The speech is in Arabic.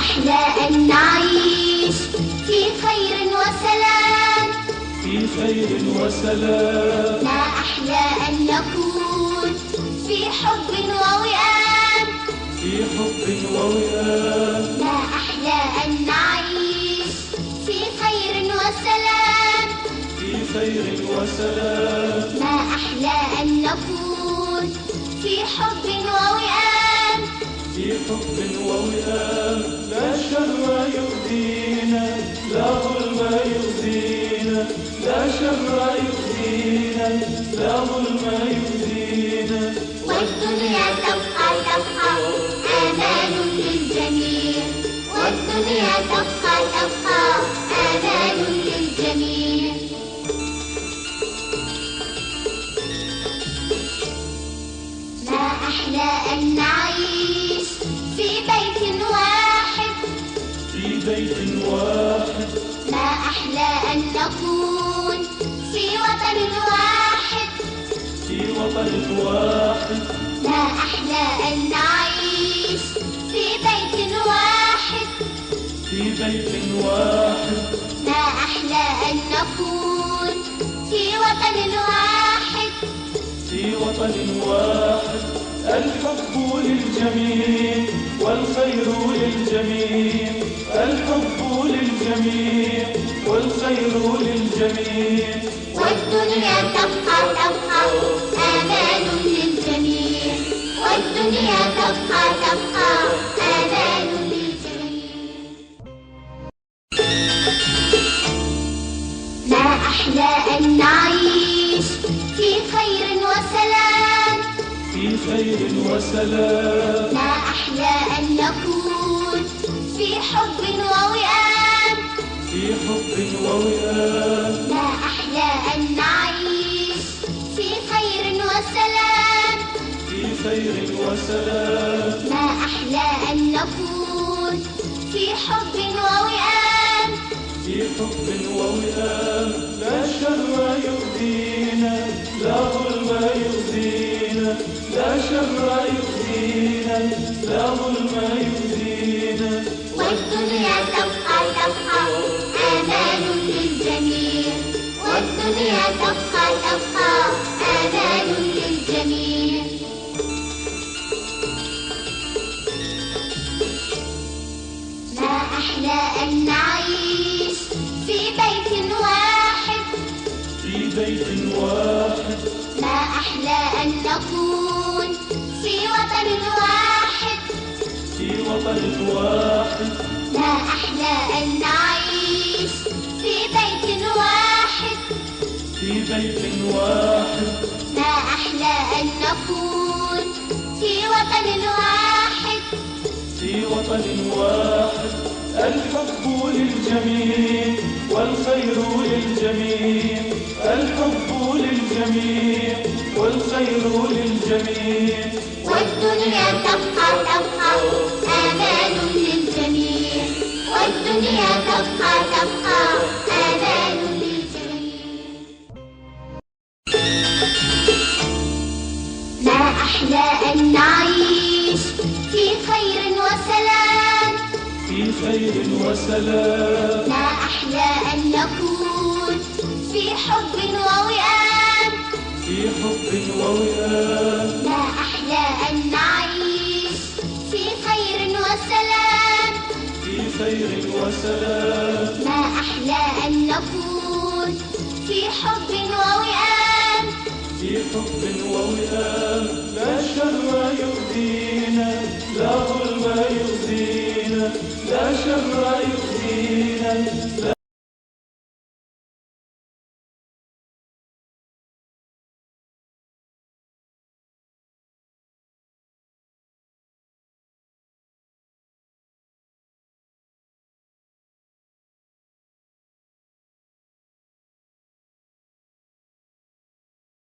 أحلى أن نعيش في خير وسلام، في خير وسلام. ما أحلى أن نكون في حب ووئام، في حب ووئام. ما أحلى أن نعيش في خير وسلام، في خير وسلام. ما أحلى أن نكون في حب ووئام، في حب ووئام. لا شر يؤذينا، لا ظلم يؤذينا، لا شر يؤذينا، لا ظلم يؤذينا. والدنيا تبقى آمان للجميع، والدنيا تبقى آمان للجميع. ما أحلى أن نعيش في بيت واحد، في بيت واحد. ما أحلى أن نكون في وطن واحد، في وطن واحد. ما أحلى أن نعيش في بيت واحد، في بيت واحد. ما أحلى أن نكون في وطن واحد، في وطن واحد. الحب للجميع والخير للجميع، الحب للجميع والخير للجميع. والدنيا تبقى آمان للجميع، والدنيا تبقى آمان للجميع. ما أحلى أن نعيش في خير وسلام، في خير وسلام. ما أحلى أن نكون في حب ووئام، في حب ووئام. ما أحلى أن نعيش في خير وسلام، في خير وسلام. ما أحلى أن نكون في حب ووئام، في حب ووئام. لا شر يؤذينا، لا ظلم يؤذينا، لا شر يؤذينا، لا ظلم يؤذينا. والدنيا تبقى آمان للجميع، والدنيا تبقى آمان للجميع. ما أحلى أن نعيش في بيت واحد، في بيت واحد. ما أحلى أن نكون في وطن واحد، في وطن واحد. ما أحلى أن نعيش في بيت واحد، في بيت واحد. ما أحلى أن نكون في وطن واحد، في وطن واحد. الحب للجميع والخير للجميع، الحب للجميع والخير للجميع. والدنيا تبقى آمان للجميع، والدنيا تبقى آمان للجميع. ما أحلى أن نعيش في خير وسلام، في خير وسلام. ما أحلى أن نكون في حب ووئام، في حب ووئام. ما أحلى أن نعيش في خير وسلام، في خير وسلام. ما أحلى أن نكون في حب ووئام، في حب ووئام. لا شر يؤذينا، لا ظلم يؤذينا، لا شر يؤذينا، لا